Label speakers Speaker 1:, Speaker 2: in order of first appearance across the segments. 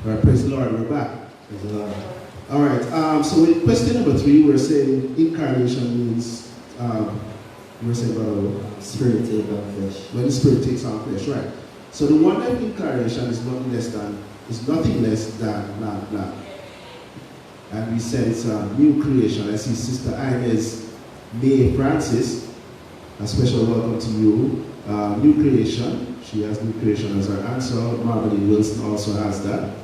Speaker 1: All right, praise the Lord, we're back.
Speaker 2: Praise the Lord.
Speaker 1: All right, so with question number 3, we're saying incarnation means, we're saying about
Speaker 2: Spirit take on flesh.
Speaker 1: when the Spirit takes on flesh, right? So the one that incarnation is nothing less than blah. And we said it's a new creation. I see Sister Inez May Francis. A special welcome to you. New creation. She has new creation as her answer. Margaret Wilson also has that.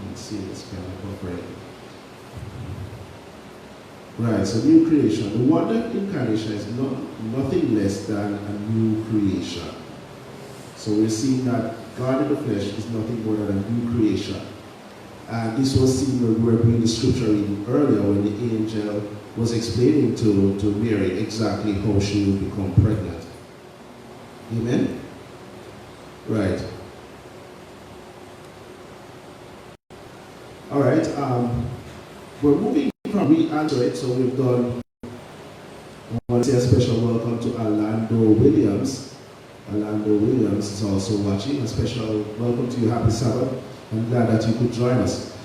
Speaker 1: Let's see, it's kind of right. Right, so new creation. The wonder incarnation is nothing less than a new creation. So we're seeing that God in the flesh is nothing more than a new creation. And this was seen when we were reading the scripture reading earlier when the angel was explaining to Mary exactly how she would become pregnant. Amen? Right. All right, we're moving from re-answer it, so we've done, I want to say a special welcome to Orlando Williams. Orlando Williams is also watching. A special welcome to you. Happy Sabbath. I'm glad that you could join us.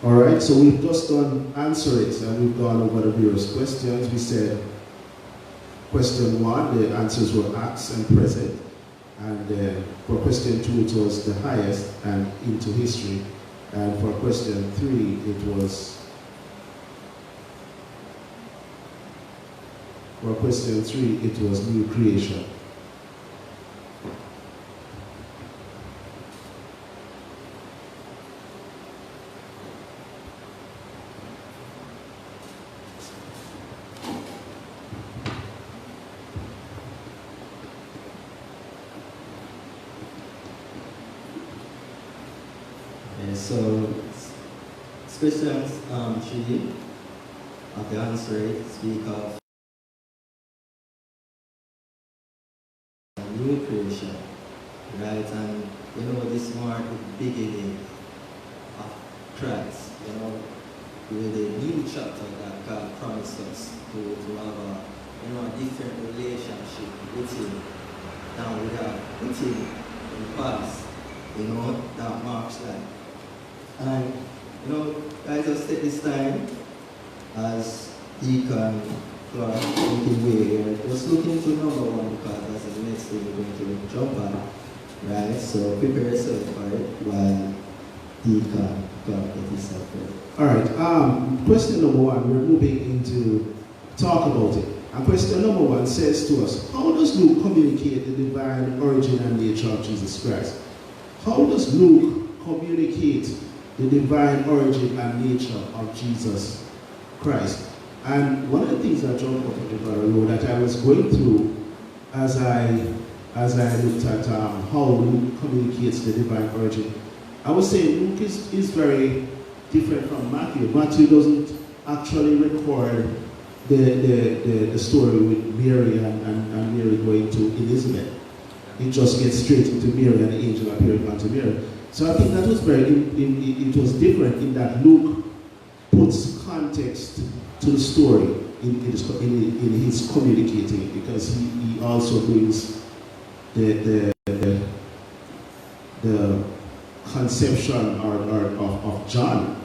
Speaker 1: All right, so we've just done answer it, and we've gone over the various questions. We said question 1, the answers were acts and present. And for question 2, it was the highest and into history. And for question 3, it was new creation.
Speaker 2: So, questions 3 of the answer it speak of new creation, right? And this more the beginning of Christ, with a new chapter that God promised us to have a different relationship with Him. Now we have with Him in the past, that marks life. And, guys, just take this time as Deacon Clark looking way here. Just looking to number 1 because that's the next thing we're going to jump on. Right? So prepare yourself for it while Deacon Clark gets himself ready.
Speaker 1: All right, question number 1, we're moving into talk about it. And question number 1 says to us, how does Luke communicate the divine origin and nature of Jesus Christ? How does Luke communicate the divine origin and nature of Jesus Christ? And one of the things that John that I was going through as I looked at how Luke communicates the divine origin, I would say Luke is very different from Matthew. Matthew doesn't actually record the story with Mary and Mary going to Elizabeth. It just gets straight into Mary and the angel appearing unto Mary. So I think that was it was different in that Luke puts context to the story in his communicating, because he also brings the conception of John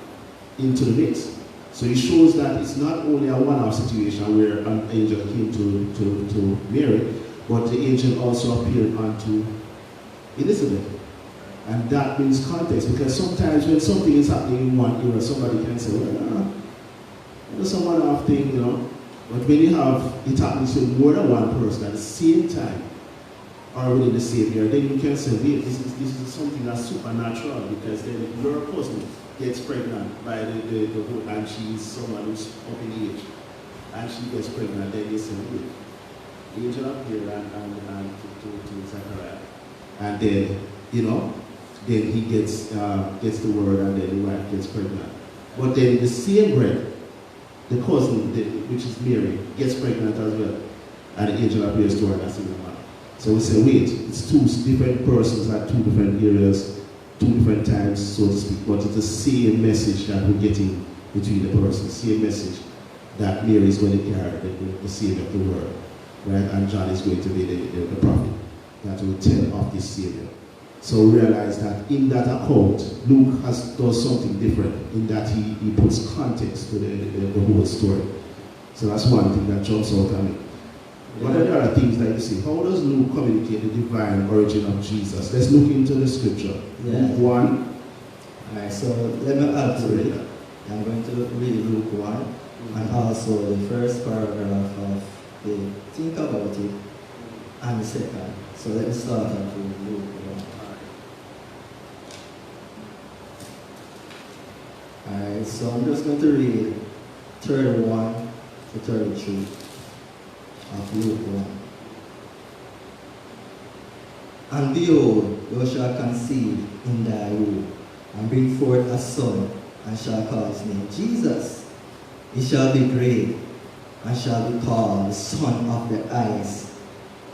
Speaker 1: into the mix. So he shows that it's not only a one-off situation where an angel came to Mary, but the angel also appeared unto Elizabeth. And that brings context, because sometimes when something is happening in one era, somebody can say, well, it's a one-off thing, But when you have it happening to more than one person at the same time, or within the same year, then you can say, wait, this is something that's supernatural, because then your cousin gets pregnant by the whole, and she's someone who's up in age, and she gets pregnant, then you say, wait, the angel appeared and to Zachariah, and then, then he gets the word, and then the wife gets pregnant. But then in the same breath, the cousin, which is Mary, gets pregnant as well, and the angel appears to her and says, so we say, wait, it's two different persons at two different areas, two different times, so to speak, but it's the same message that we're getting between the persons, same message that Mary is going to carry, the Savior of the world, right? And John is going to be the prophet. that will tell of this Savior. So we realize that in that account, Luke does something different in that he puts context to the whole story. So that's one thing that jumps out at me. What are the other things that you see? How does Luke communicate the divine origin of Jesus? Let's look into the scripture. Luke 1.
Speaker 2: Alright, so let me add to it. I'm going to read Luke 1 and also the first paragraph of the Think About It and the second. So let me start off with Luke 1. Alright, so I'm just going to read 31 to 33 of Luke 1. And behold, thou shalt conceive in thy womb, and bring forth a son, and shall call his name Jesus. He shall be great, and shall be called the Son of the Highest.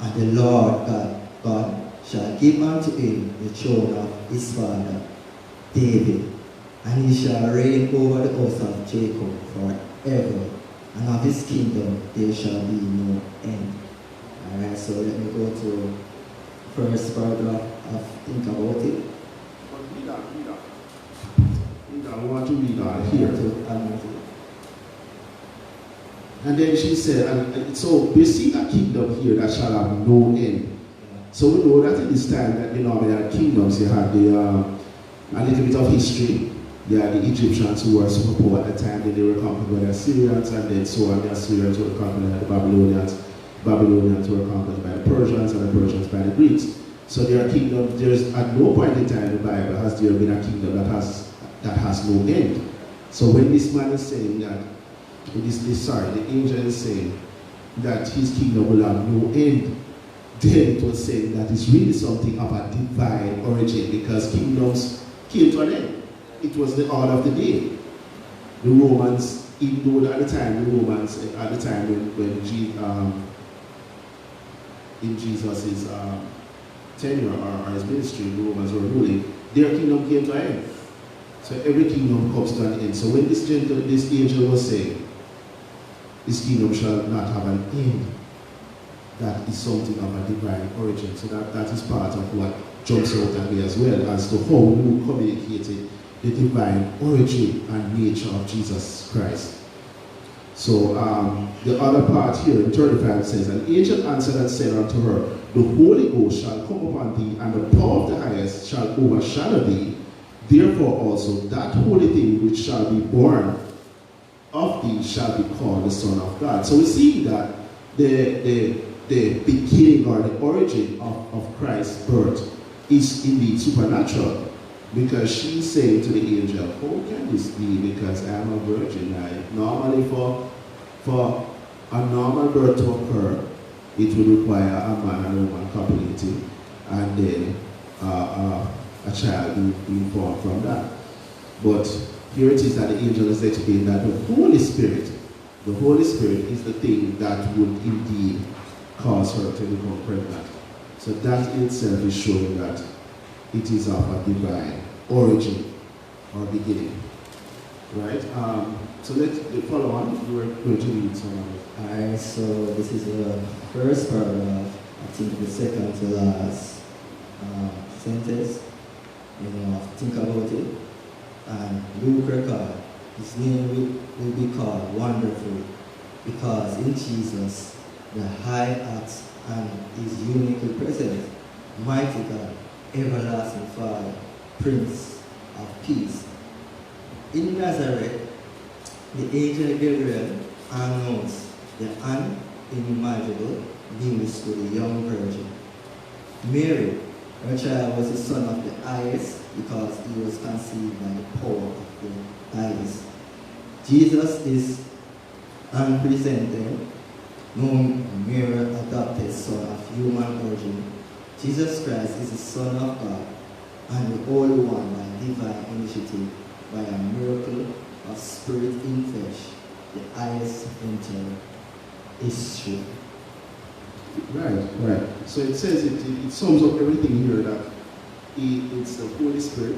Speaker 2: And the Lord God shall give unto him the throne of his father David, and he shall reign over the house of Jacob forever, and of his kingdom there shall be no end. Alright, so let me go to first paragraph of Think About It.
Speaker 1: I want to read that here. And then she said, and so we see a kingdom here that shall have no end. So we know that in this time that there are kingdoms. You have a little bit of history. There are the Egyptians who were super poor at the time, then they were conquered by the Assyrians, and then so on. The Assyrians were conquered by the Babylonians. Babylonians were conquered by the Persians, and the Persians by the Greeks. So there are kingdoms. There's at no point in time in the Bible has there been a kingdom that has no end. So when this man is saying that, the angel is saying that his kingdom will have no end, then it was saying that it's really something of a divine origin, because kingdoms came to an end. It was the order of the day. The Romans, even though at the time when in Jesus' tenure or his ministry, the Romans were ruling, their kingdom came to an end. So every kingdom comes to an end. So when this angel was saying, this kingdom shall not have an end, that is something of a divine origin. So that is part of what jumps out at me as well, as to how Luke communicated the divine origin and nature of Jesus Christ. So the other part here in 35 says, an angel answered and said unto her, the Holy Ghost shall come upon thee, and the power of the highest shall overshadow thee. Therefore also that holy thing which shall be born of thee shall be called the Son of God. So we see that the beginning or the origin of Christ's birth is indeed supernatural, because she's saying to the angel, how can this be, because I am a virgin? Normally for a normal birth to occur, it would require a man and woman copulating, and then a child being born from that. But here it is that the angel is explaining that the Holy Spirit is the thing that would indeed cause her to become pregnant. So that in itself is showing that it is of a divine origin or beginning. Right? So let's follow on. We're going to read some of it.
Speaker 2: Alright, so this is the first paragraph, I think the second to last sentence. Think about it. And Luke record, his name will be called Wonderful, because in Jesus the high acts and is uniquely present, mighty God, everlasting Father, Prince of Peace. In Nazareth, the angel Gabriel announced the unimaginable news to the young virgin. Mary, her child was the son of the highest, because he was conceived by the power of the highest. Jesus is unprecedented, known mere adopted son of human origin. Jesus Christ is the Son of God and the Holy One by divine initiative, by a miracle of spirit in flesh, the highest enter history.
Speaker 1: Right. So it says it sums up everything here, that it's the Holy Spirit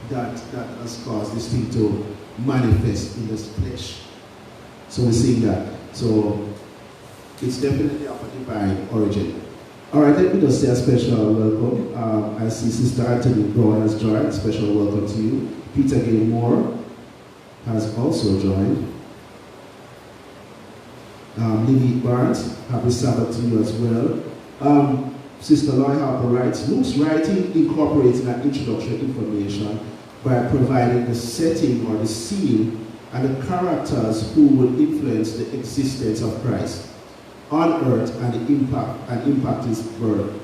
Speaker 1: that has caused this thing to manifest in this flesh. So we're seeing that. So it's definitely of a divine origin. All right, let me just say a special welcome. I see Sister Anthony Brown has joined. Special welcome to you. Peter Gilmore has also joined. Lily Barnes, happy Sabbath to you as well. Sister Loy Harper writes, Luke's writing incorporates an introductory information by providing the setting or the scene and the characters who would influence the existence of Christ on earth and the impact his birth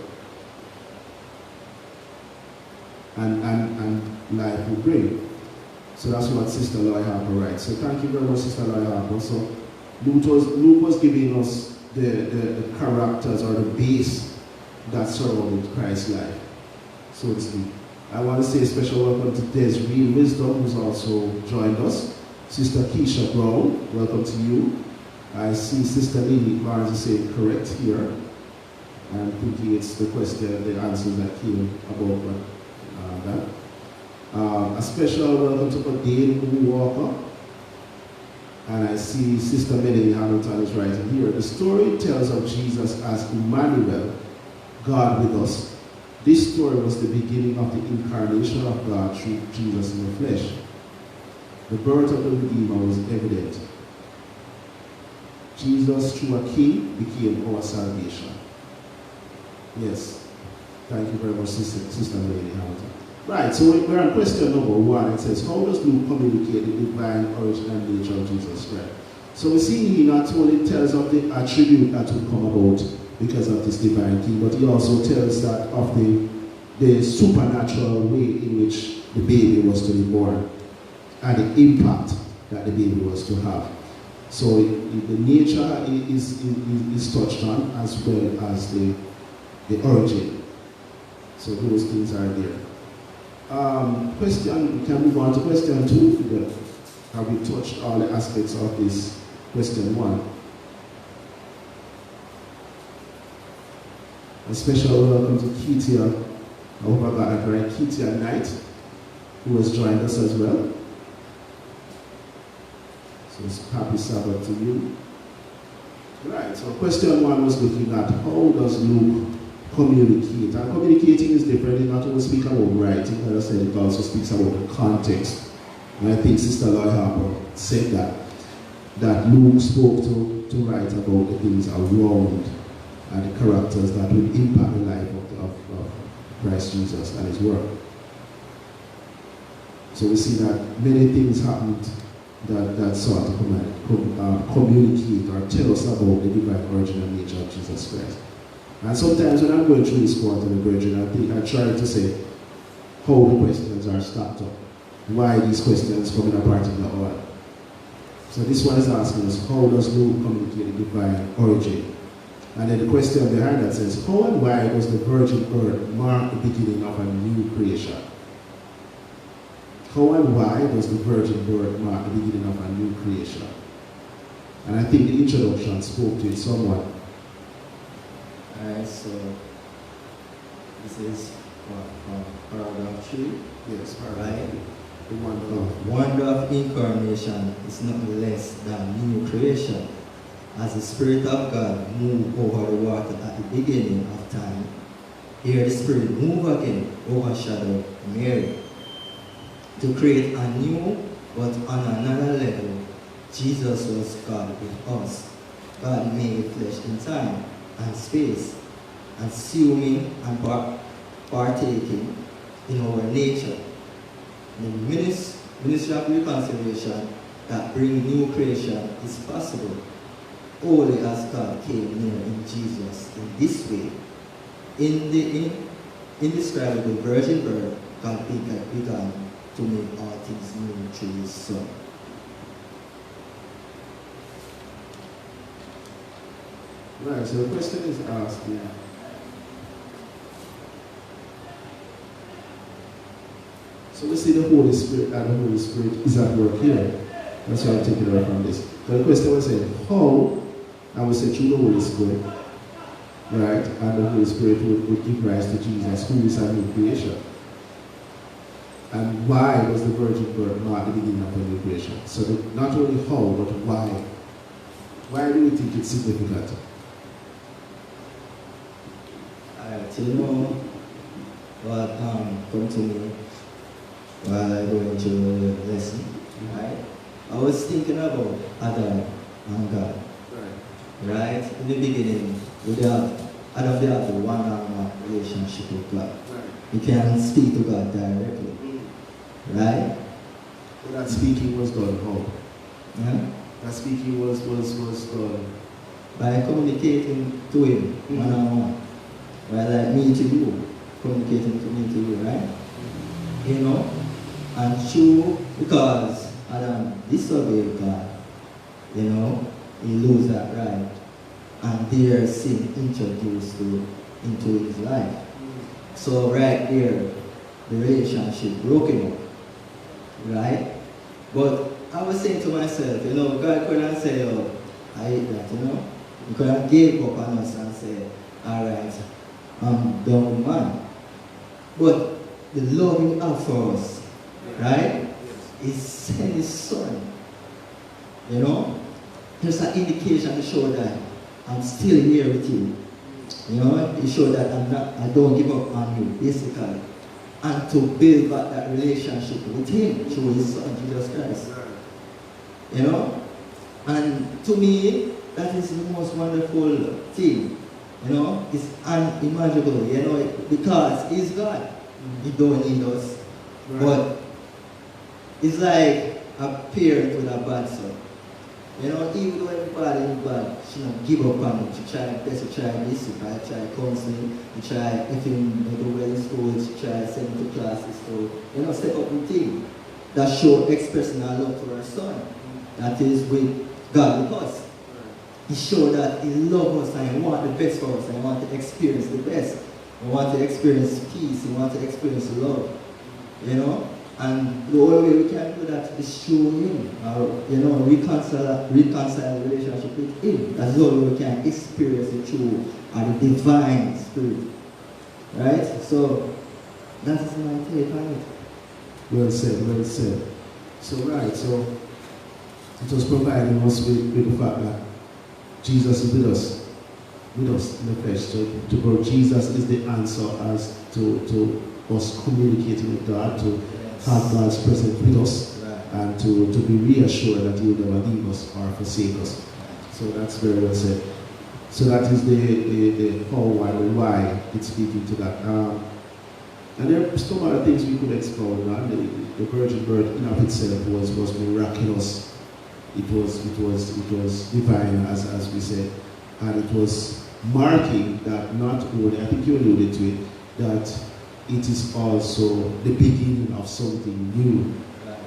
Speaker 1: and life will bring. So that's what Sister Loy Harper writes. So thank you very much, Sister Loy Harper. So Luke was giving us the characters or the base that surrounded Christ's life, so to speak. I want to say a special welcome to Des Real Wisdom, who's also joined us. Sister Keisha Brown, welcome to you. I see Sister Lily Barnes is saying correct here. I'm thinking it's the question, the answers that came about that. A special welcome to Dane Walker. And I see Sister Melanie Hamilton is writing here. The story tells of Jesus as Emmanuel, God with us. This story was the beginning of the incarnation of God through Jesus in the flesh. The birth of the Redeemer was evident. Jesus, through a king, became our salvation. Yes. Thank you very much, Sister Melanie Hamilton. Right, so we're on question number 1. It says, how does Luke communicate the divine origin and nature of Jesus Christ? So we see he not only tells of the attribute that will come about because of this divine king, but he also tells that of the supernatural way in which the baby was to be born and the impact that the baby was to have. So the nature is touched on as well as the origin. So those things are there. We can move on to question 2. Have we touched all the aspects of this question 1? A special welcome to Ketia. I hope I got that right. Ketia Knight, who has joined us as well. So it's happy Sabbath to you. Right, so question 1 was looking at how does Luke communicate. And communicating is different. It not only speaks about writing, as I said, it also speaks about the context. And I think Sister Loy Harper said that Luke spoke to write about the things around and the characters that would impact the life of Christ Jesus and his work. So we see that many things happened that sought to communicate or tell us about the divine origin and nature of Jesus Christ. And sometimes when I'm going through this part of the brethren, I try to say how the questions are stacked up, why these questions come in a particular order. So this one is asking us, how does Luke communicate the divine origin? And then the question behind that says, how and why does the virgin birth mark the beginning of a new creation? How and why does the virgin birth mark the beginning of a new creation? And I think the introduction spoke to it somewhat.
Speaker 2: Alright, so this is from paragraph 3.
Speaker 1: Yes, paragraph
Speaker 2: right?
Speaker 1: 3. The
Speaker 2: wonder of incarnation is nothing less than new creation. As the Spirit of God moved over the water at the beginning of time, here the Spirit moved again, overshadowed Mary. To create a new, but on another level, Jesus was God with us. God made flesh in time and space, assuming and partaking in our nature. The ministry of reconciliation that brings new creation is possible only as God came near in Jesus in this way. In the indescribable virgin birth, God began to make all things new through his Son.
Speaker 1: Right, so the question is asked here. So we see the Holy Spirit, and the Holy Spirit is at work here. That's why I'm taking away from this. So the question was saying, how, and we say through the Holy Spirit, right, and the Holy Spirit would give rise to Jesus, who is a new creation. And why was the virgin birth mark the beginning of a new creation? So not only how, but why. Why do we think it's significant?
Speaker 2: Alright, you know what come to me while I going through the lesson, right? I was thinking about Adam and God, right? In the beginning, Adam they have a one-on-one relationship with God. He can speak to God directly, right?
Speaker 1: But that speaking was done how?
Speaker 2: Yeah?
Speaker 1: That speaking was done
Speaker 2: By communicating to him one-on-one. Right, like me to you, communicating to me to you, right? You know? And true, because Adam disobeyed God, you know, he lose that right. And there sin introduced into his life. So right there, the relationship broken up, right? But I was saying to myself, you know, God couldn't say, oh, I hate that, you know? He couldn't give up on us and say, alright, I'm done, man. But the love he has for us, right? He sent his son. You know? There's an indication to show that I'm still here with you. You know, it shows that I don't give up on you, basically. And to build back that relationship with him through his son, Jesus Christ. You know? And to me, that is the most wonderful thing. You know, it's unimaginable, you know, because he's God. He don't need us. Right. But it's like a parent with a bad son. You know, even though everybody is bad, she don't give up on it. She try best, she try this, she try counseling, she try if him do well in school, she try send him to classes, so you know, step up with him. That show expressing our love for her son. That is with God with us. He showed that he loves us and he wants the best for us and he wants to experience the best. He wants to experience peace, he wants to experience love. You know? And the only way we can do that is through him. Or, you know, reconcile the relationship with him. That's the only way we can experience it through the divine spirit. Right? So that is my take on it.
Speaker 1: Well said, well said. So right, so it was providing us with the fact that Jesus is with us in the flesh. So to Jesus is the answer as to us communicating with God, to have God's presence with us, right. And to be reassured that He will never leave us or forsake us. So that's very well said. So that is the how, why it's speaking to that. And there are some other things we could explore. The virgin birth in of itself was miraculous. It was divine, as we said, and it was marking that not only, I think you alluded to it, that it is also the beginning of something new. Right.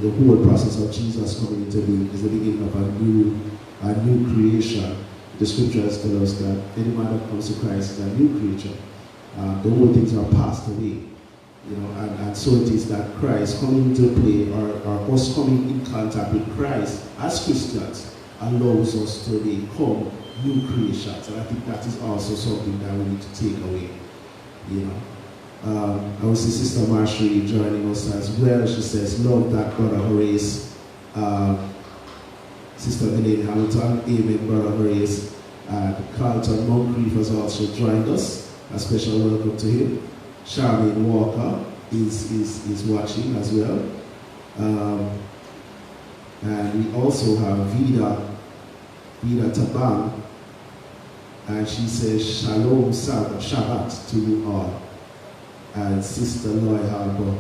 Speaker 1: The whole process of Jesus coming into being is the beginning of a new creation. The scriptures tell us that any man that comes to Christ is a new creature. The old things are passed away. You know, and so it is that Christ coming into play, or us coming in contact with Christ as Christians, allows us to become new creations. And I think that is also something that we need to take away. You know. I will see Sister Marjorie joining us as well. She says, love that Brother Horace. Sister Delaney Hamilton, amen, Brother Horace. Carlton Moncrief has also joined us. A special welcome to him. Charmaine Walker is watching as well. And we also have Vida Tabang. And she says, Shalom Shabbat to you all. And Sister Loy Harbour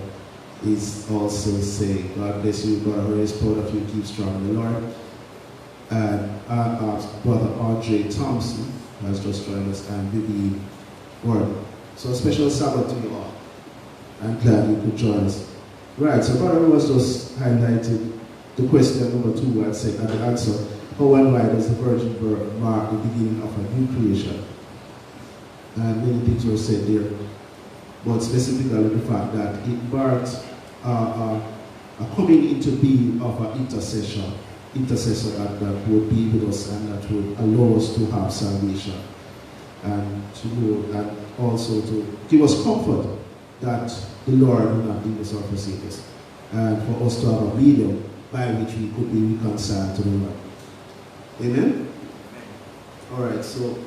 Speaker 1: is also saying, God bless you, Brother Horace, proud of you, keep strong in the Lord. And Brother Andre Thompson has just joined us, and Vivian Gordon. So a special Sabbath to you all. I'm glad you could join us. Right, so Brother was just highlighted the question number 2 and said, and the answer, how and why does the virgin birth mark the beginning of a new creation? And many things were said there. But specifically the fact that it marked a coming into being of an intercessor that would be with us and that would allow us to have salvation, and to know, and also to give us comfort that the Lord will not leave us or forsake us, and for us to have a medium by which we could be reconciled to the Lord. Amen? Alright, so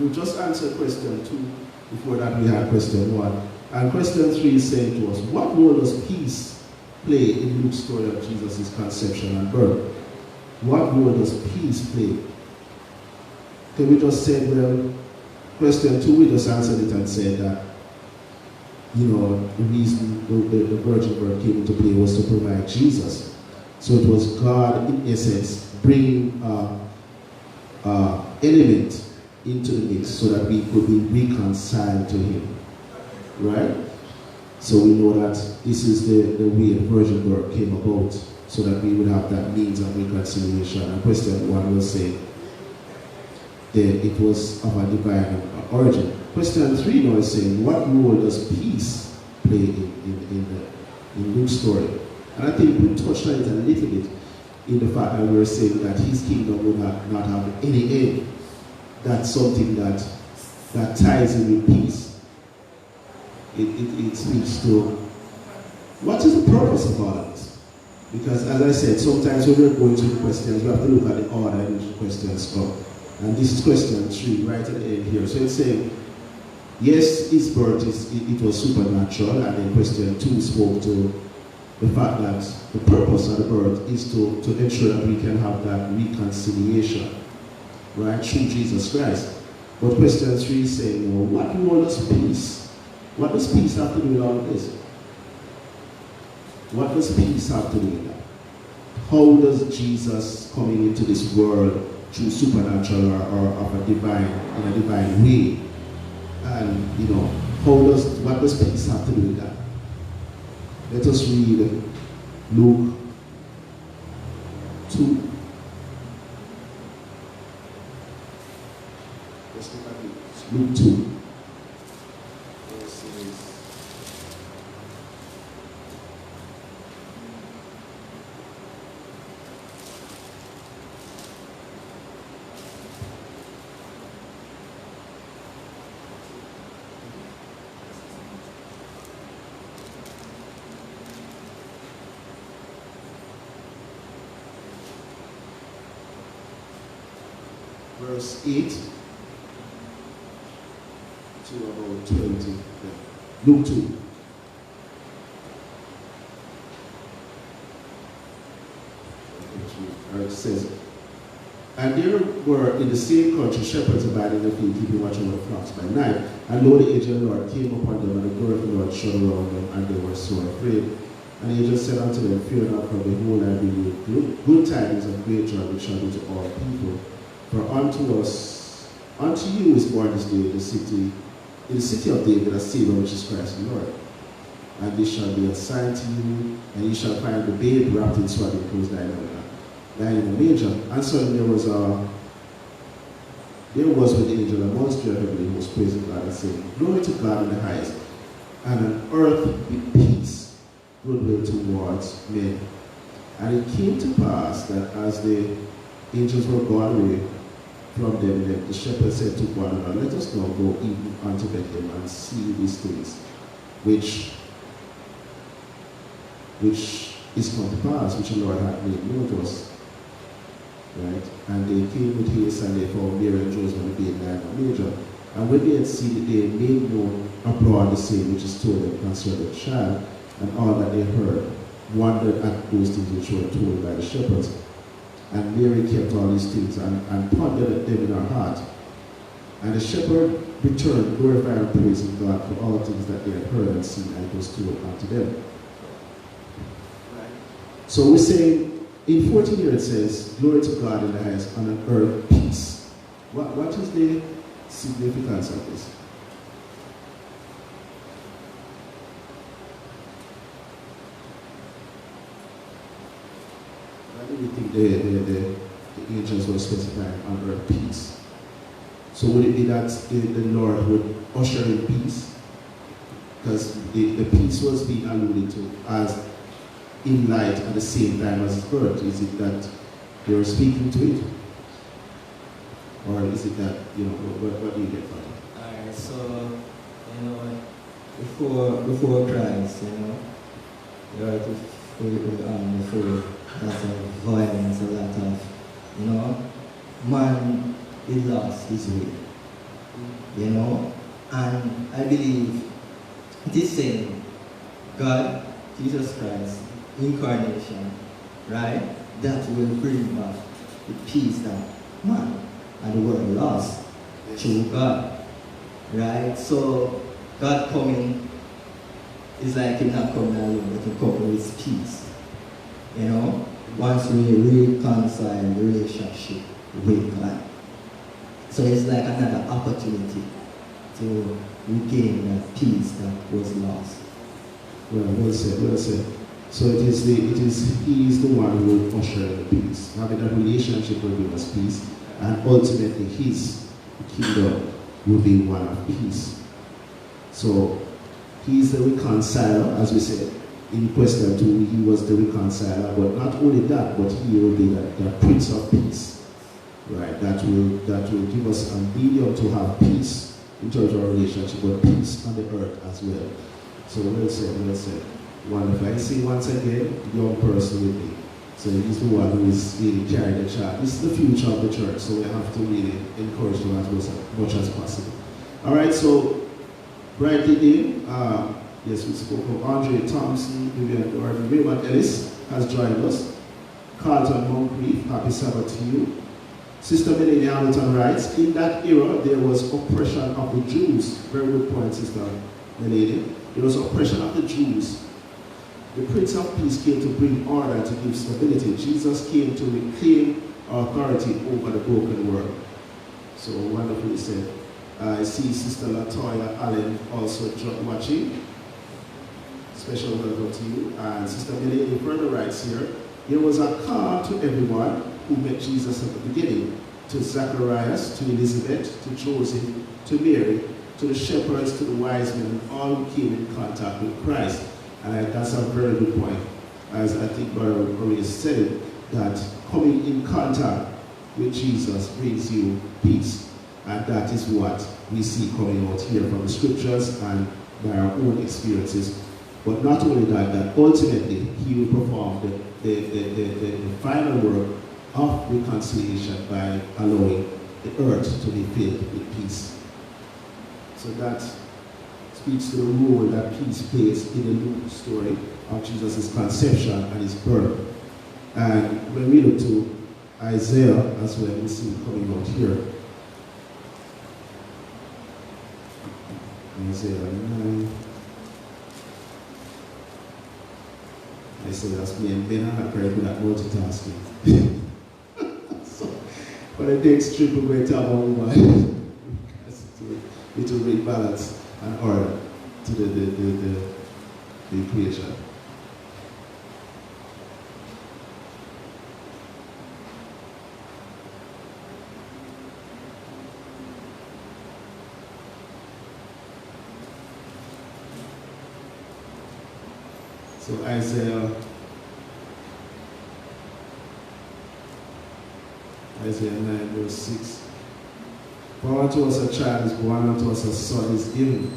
Speaker 1: We just answered question 2. Before that, we had question 1. And question 3 is saying to us, what role does peace play in Luke's story of Jesus' conception and birth? What role does peace play? Can we just say, well, question 2, we just answered it and said that, you know, the reason the virgin birth came into play was to provide Jesus. So it was God, in essence, bringing element into the mix so that we could be reconciled to Him. Right? So we know that this is the way the virgin birth came about, so that we would have that means of reconciliation. And question 1 will say that it was of a divine origin. Question 3 now is saying, what role does peace play in Luke's story? And I think we touched on it a little bit in the fact that we were saying that His kingdom would not have any end. That's something that ties in with peace. It speaks to what is the purpose of all of this? Because as I said, sometimes when we're going through the questions, we have to look at the order in which the questions come. And this is question 3, right at the end here. So it's saying, yes, His birth it was supernatural, and then question 2 spoke to the fact that the purpose of the birth is to ensure that we can have that reconciliation, right, through Jesus Christ. But question 3 is saying, what role does peace? What does peace have to do with all of this? What does peace have to do with that? How does Jesus coming into this world through supernatural or of a divine, in a divine way? And, you know, what does peace have to do with that? Let us read Luke 2. Let's look at it. Luke 2. Verse 8 to about 20. Luke 2. It says, and there were in the same country shepherds abiding in the field, keeping watch over the flocks by night. And lo, the angel of the Lord came upon them, and the glory of the Lord shone around them, and they were so afraid. And the angel said unto them, fear not, for behold, I bring you good tidings of great joy, which shall be to all people. For unto you is born this day in the city of David, a Savior, which is Christ the Lord. And this shall be a sign to you, and you shall find the babe wrapped in swaddling clothes lying in a manger. And suddenly there was with the angel a multitude of heavenly hosts praising God and saying, glory to God in the highest, and on earth with peace, goodwill towards men. And it came to pass that as the angels were gone away from them, the shepherds said to one another, let us now go even unto Bethlehem and see these things which is come to pass, which the Lord had made known to us. Right? And they came with haste, and they found Mary and Joseph and the babe lying in a manger. And when they had seen it, they made known abroad the same which is told them concerning the child, and all that they heard wondered at those things which were told by the shepherds. And Mary kept all these things and pondered at them in her heart. And the shepherd returned, glorifying and praising God for all things that they had heard and seen, and it was told unto them. Right. So we say, in 14 here it says, glory to God in the highest, and on earth peace. What is the significance of this? Why do we think the angels were specifying on earth peace? So would it be that the Lord would usher in peace? Because the peace was being alluded to as in light at the same time as his birth. Is it that they were speaking to it? Or is it that, what do you get from it?
Speaker 2: Alright, so, before Christ, there are before lots of violence, a lot of, man, he lost his way. you know. And I believe this same God, Jesus Christ, incarnation, right, that will bring back the peace that man and the world lost through God, right? So God coming is like Him not coming alone, but Him coming with peace, you know, once we reconcile the relationship with God. So it's like another opportunity to regain that peace that was lost.
Speaker 1: Well said, well said. So He is the one who will usher in the peace. Having a relationship will give us peace, and ultimately His kingdom will be one of peace. So He is the reconciler, as we said in question 2. He was the reconciler, but not only that, but He will be the Prince of Peace, right? That will give us a medium to have peace in terms of our relationship, but peace on the earth as well. So well said, well said. Wonderful. I see once again, young person with me. So he's the one who is really carrying the child. This is the future of the church, so we have to really encourage them as much as possible. All right, so brightly in, yes, we spoke of Andre Thompson, Vivian Gordon, Raymond Ellis has joined us. Carlton Moncrief, happy Sabbath to you. Sister Melanie Hamilton writes, in that era, there was oppression of the Jews. Very good point, Sister Melanie. There was oppression of the Jews. The Prince of Peace came to bring order, to give stability. Jesus came to reclaim authority over the broken world. So wonderfully said. I see Sister Latoya Allen also watching. Special welcome to you. And Sister Melanie further writes here, there was a call to everyone who met Jesus at the beginning, to Zacharias, to Elizabeth, to Joseph, to Mary, to the shepherds, to the wise men, and all who came in contact with Christ. And that's a very good point. As I think Brother Maurice said, that coming in contact with Jesus brings you peace. And that is what we see coming out here from the scriptures and by our own experiences. But not only that, that ultimately He will perform the final work of reconciliation by allowing the earth to be filled with peace. So that speaks to the role that peace plays in the Luke story of Jesus' conception and His birth. And when we look to Isaiah as well, we see it coming out here. Isaiah 9. Isaiah, that's me and Ben are not very good at multitasking. But it takes triple great time on my to bring balance and order to the equation. So Isaiah 9 verse 6. For unto us a child is born, unto us a son is given.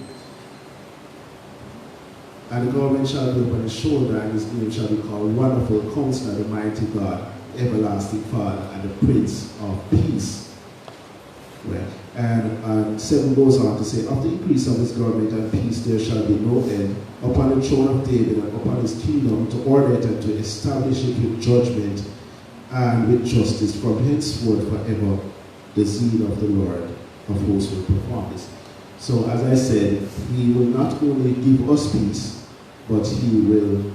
Speaker 1: And the government shall be upon his shoulder, and his name shall be called Wonderful Counselor, the Mighty God, Everlasting Father, and the Prince of Peace. Well, and 7 goes on to say, of the increase of his government and peace there shall be no end, upon the throne of David and upon his kingdom, to order it and to establish it with judgment and with justice from henceforth forever. The zeal of the Lord of hosts will perform this. So as I said, He will not only give us peace, but He will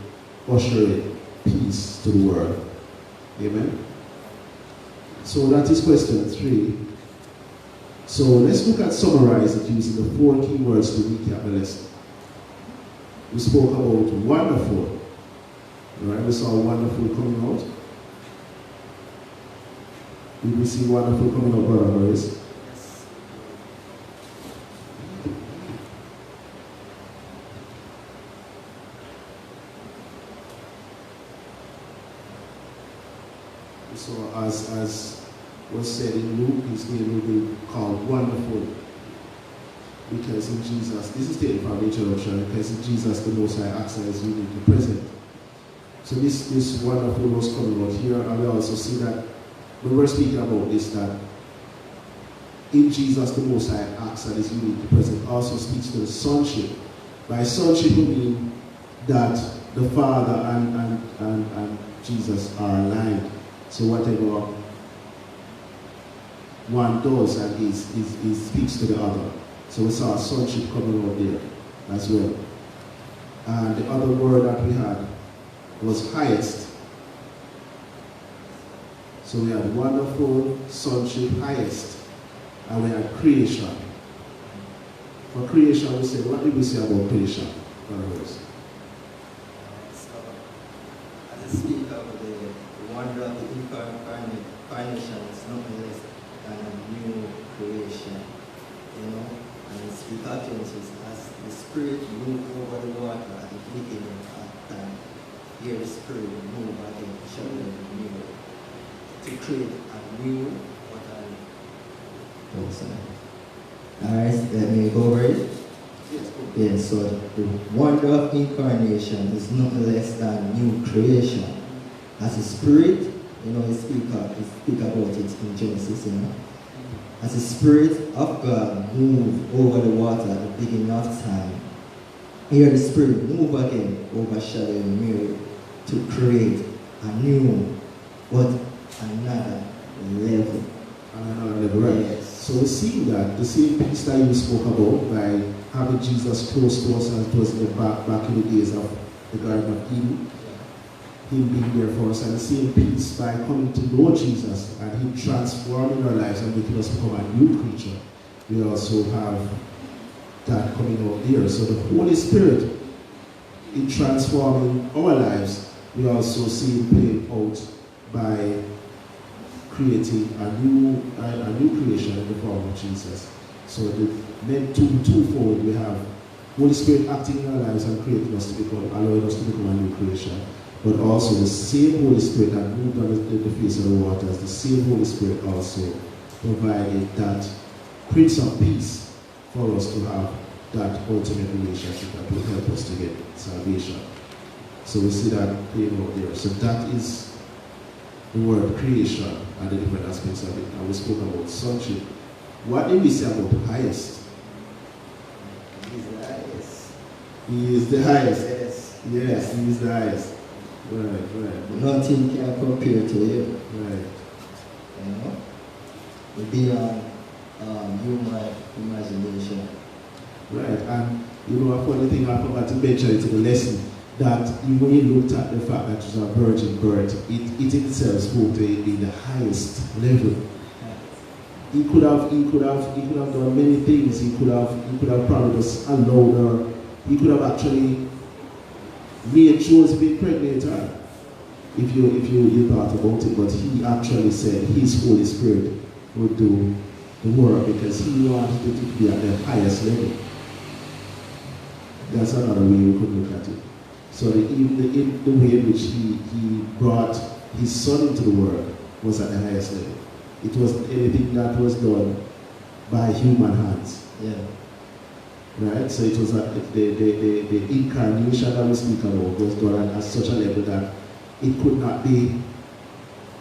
Speaker 1: usher in peace to the world. Amen? So that is question 3. So let's look at summarize it using the 4 key words to recap the lesson. We spoke about wonderful. Right? We saw wonderful coming out. Did we see wonderful coming out, Brother Maurice? So as was said in Luke, his name will be called Wonderful. Because in Jesus, this is taken from the introduction, because in Jesus the Most High acts as uniquely present. So this wonderful was coming out here, and we also see that when we're speaking about this, that in Jesus the Most High acts and is uniquely present, also speaks to the sonship. By sonship we mean that the Father and Jesus are aligned. So whatever one does and he speaks to the other. So we saw sonship coming out there as well. And the other word that we had was highest. So we had wonderful, sonship, highest, and we had creation. For creation, we say, what did we say about creation?
Speaker 2: So, as I speak of the wonder of the incarnation, it's nothing less than a new creation. You know, and it's speak of Genesis, as the Spirit moved over the water at the beginning of time. Here the Spirit moved again, showing the new, to create a new what Alright, let me go over it. Yes, so the wonder of incarnation is nothing less than new creation. As a spirit, you know, we speak about it in Genesis, you know. As the Spirit of God moved over the water at the beginning of time, here the Spirit moved again, overshadowing Mary to create a new, but another level.
Speaker 1: Another level, right?
Speaker 2: Yes.
Speaker 1: So we see that the same peace that you spoke about by having Jesus close to us as it was in the back in the days of the Garden of Eden, him being there for us, and the same peace by coming to know Jesus and him transforming our lives and making us become a new creature. We also have that coming out there. So the Holy Spirit, in transforming our lives, we also see him playing out by creating a new creation in the form of Jesus. So then twofold, we have Holy Spirit acting in our lives and creating us to become, allowing us to become a new creation. But also the same Holy Spirit that moved on the face of the waters, the same Holy Spirit also provided that Prince of Peace for us to have that ultimate relationship that will help us to get salvation. So we see that playing out there. So that is the word creation and the different aspects of it. And we spoke about sonship. What did we say about the highest?
Speaker 2: He's the highest.
Speaker 1: He is the highest.
Speaker 2: Yes.
Speaker 1: Yes, he is the highest. Right.
Speaker 2: Nothing can compare to him.
Speaker 1: Right.
Speaker 2: You know? Beyond human imagination.
Speaker 1: Right. And you know, a funny thing I forgot to mention it in the lesson, that when you looked at the fact that it was a virgin birth, it itself spoke to it in the highest level. He could have done many things. He could have probably just allowed her. He could have actually made Joseph impregnate her, if you thought about it. But he actually said his Holy Spirit would do the work because he wanted it to be at the highest level. That's another way we could look at it. So even the way in which he brought his son into the world was at the highest level. It wasn't anything that was done by human hands.
Speaker 2: Yeah.
Speaker 1: Right? So it was the incarnation that we speak about was done at such a level that it could not be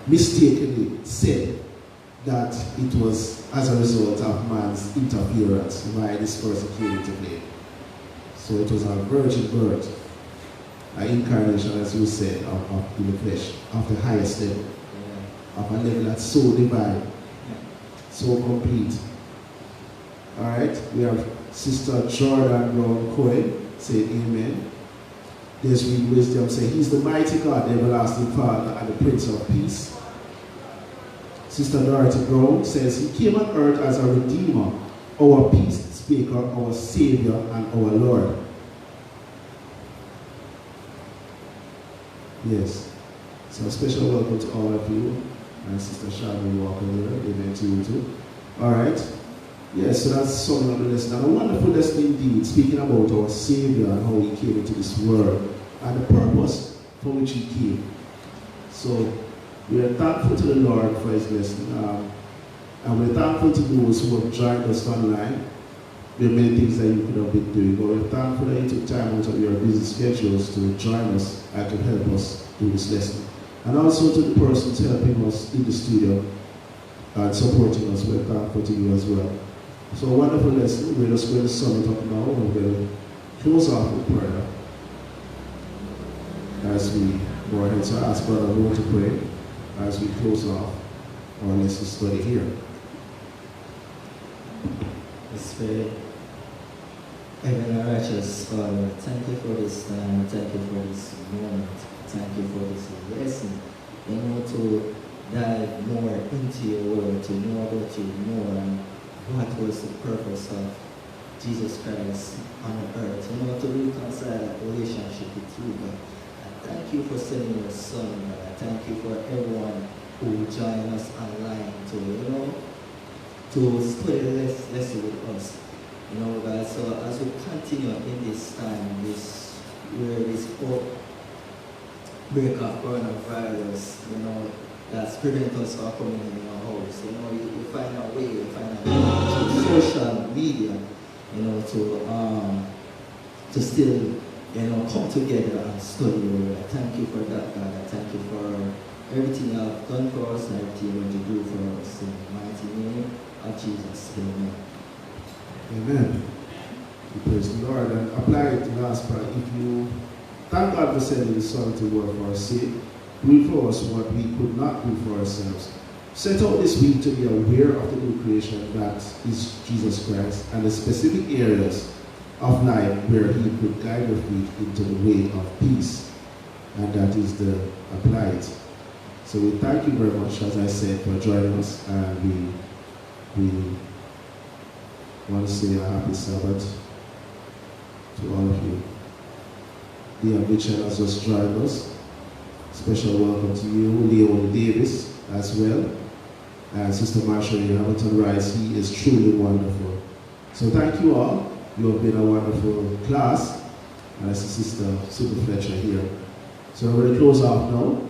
Speaker 1: mistakenly said that it was as a result of man's interference why this person came into play. So it was a virgin birth, an incarnation, as you said, of in the flesh, of the highest level, of a level that's so divine, so complete. Alright, we have Sister Jordan Brown Cohen saying amen. There's read wisdom saying he's the mighty God, the everlasting Father, and the Prince of Peace. Sister Dorothy Brown says he came on earth as a redeemer, our peacemaker, our Savior, and our Lord. Yes. So a special welcome to all of you. And Sister Sharon Walker here, amen to you too. Alright. Yes, so that's some of the lesson. And a wonderful lesson indeed, speaking about our Savior and how he came into this world and the purpose for which he came. So we are thankful to the Lord for his lesson. And we're thankful to those who have joined us online. There are many things that you could have been doing, but we're thankful that you took time out of your busy schedules to join us and to help us do this lesson. And also to the persons helping us in the studio. and supporting us. We're thankful to you as well. So a wonderful lesson. We're just going to sum it up now, and we'll close off with prayer as we go ahead. So I ask Brother Bo to pray as we close off our lesson study here.
Speaker 2: Let's pray. Heavenly and righteous Father, thank you for this time, thank you for this moment, thank you for this lesson. To dive more into your word, to know about you more and what was the purpose of Jesus Christ on earth, to reconcile that relationship with you, God. I thank you for sending your son, God. I thank you for everyone who joined us online to study this lesson with us. God, so as we continue in this time, this outbreak of coronavirus, that's prevent us from coming in our house. You find a way, you find a way through social media, to still, come together and study your word. I thank you for that, God. I thank you for everything you have done for us and everything you're going to do for us. In the mighty name of Jesus. Amen.
Speaker 1: Amen. We praise the Lord and apply it to last part. If you thank God for sending the Son to work for our sake, do for us what we could not do for ourselves. Set out this week to be aware of the new creation that is Jesus Christ and the specific areas of life where He could guide your feet into the way of peace, and that is the applied. So we thank you very much, as I said, for joining us, and we want to say a happy Sabbath to all of you. Dear Mitchell has just joined us. Special welcome to you, Leon Davis as well. And Sister Marsha Hamilton Rice, he is truly wonderful. So thank you all. You have been a wonderful class. And I see Sister Super Fletcher here. So we're going to close off now.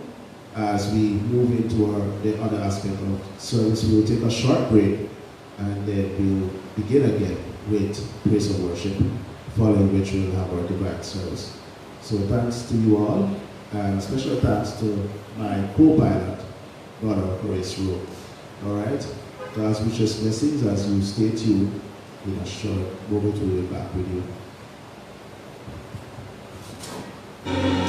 Speaker 1: As we move into the other aspect of service, we will take a short break and then we'll begin again with praise and worship, following which we'll have our divine service. So thanks to you all, and special thanks to my co-pilot, Brother Grace Rowe. All right? God's richest blessings as you stay tuned. In a short moment, we'll be back with you.